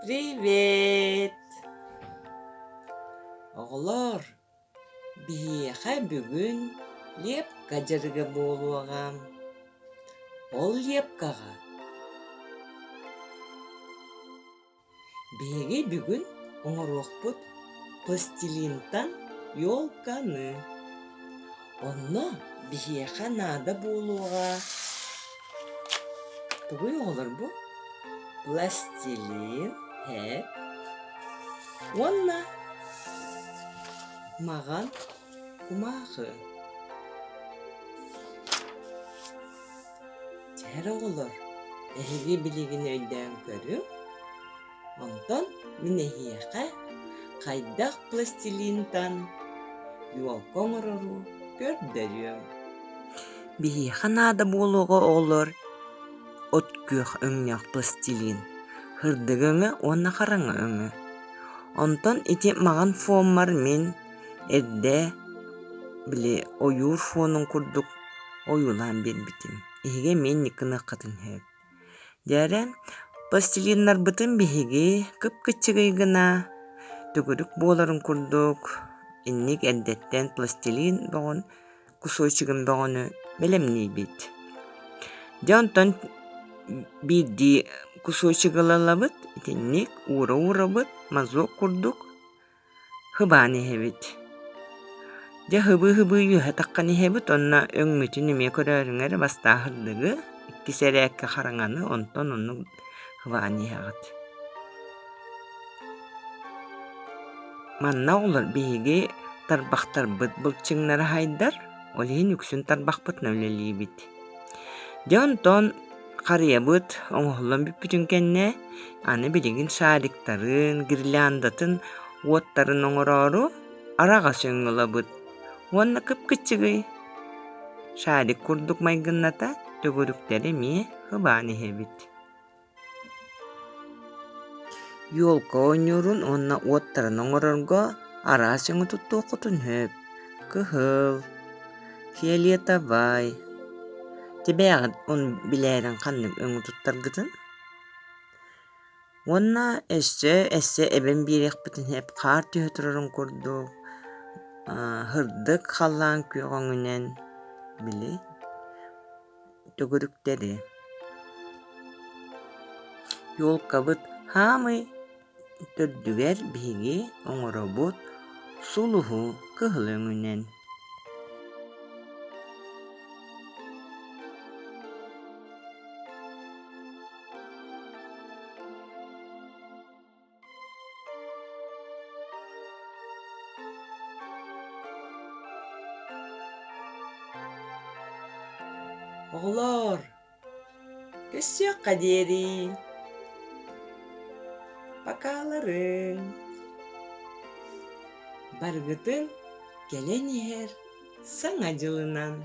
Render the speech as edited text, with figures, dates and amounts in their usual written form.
Привет! Оғылар, бейеқа бүгін лепка жырғы болуағам. Ол лепкаға. Беге бүгін оңыроқпыт пластилинтан елканы. Онна бейеқа нада болуға. Тұғый олар бұ? Пластилин, хеп. Онна маған кумағы. Жәрі олар, әйге білеген өйден көрім. Онтон минехияқа қайдақ пластилинтан юалкон орору көрдөрүм. Бейеқа нада болуға олар өткөк өңнек пластилин. Хырдыгыңы онна қараңы өңі. Онтон ити маған фомар мен эрде біле ойур фонын курдук оюлан бербитим. Эге мен никыны қатын хөп. Дәрі пластилиннар бытын беге кып-кычыгый гына түгүрүк боларын курдук. Инник эрдеттен пластилин боғын кусойчыгын боғыны белемней бит. Дянтон бидди кусойчыгылалабыт, итинник ура быт, мазок курдук хыбаны хебит. Де хыбы юха таққаны хебит, онна өңмүтін неме көрөрүңер бастахырдыгы, кисерекке қараңаны, онтон оны хыбаны хагат. Манна олар бейге тарбақтар быт бұлчыңнары хайдар, олейін үксін тарбақ нөлелей бит. Де онтон қария быт, оңғылын бүппүтін кәнне, аны білеген шариктарын, гирляндатын, уоттарын оңырару, араға сөңгіла быт. Онна кып-кычыгый. Шарик курдук майгынната, төгөрүктері ме хыбаны хебит. Юлка ойнурун, онна уоттарын оңырарга, ара сөңі тұтту құтын хөп. Кыхыл, фиолетовай. Тебеғыт он билерін қанным өңі тұттар гытын. Онна әссе әбен берек бітін хеп қар түйетірірін көрді. Хырдық қалан күйғаңынен білі төгіріктері. Йолка бұт хамы түрдігер бейге оңыры бұт сулуху кығыл өңінен. Oğlar, kösüyor kaderi, bakaların, bargıtın gelen yer sana cılınan.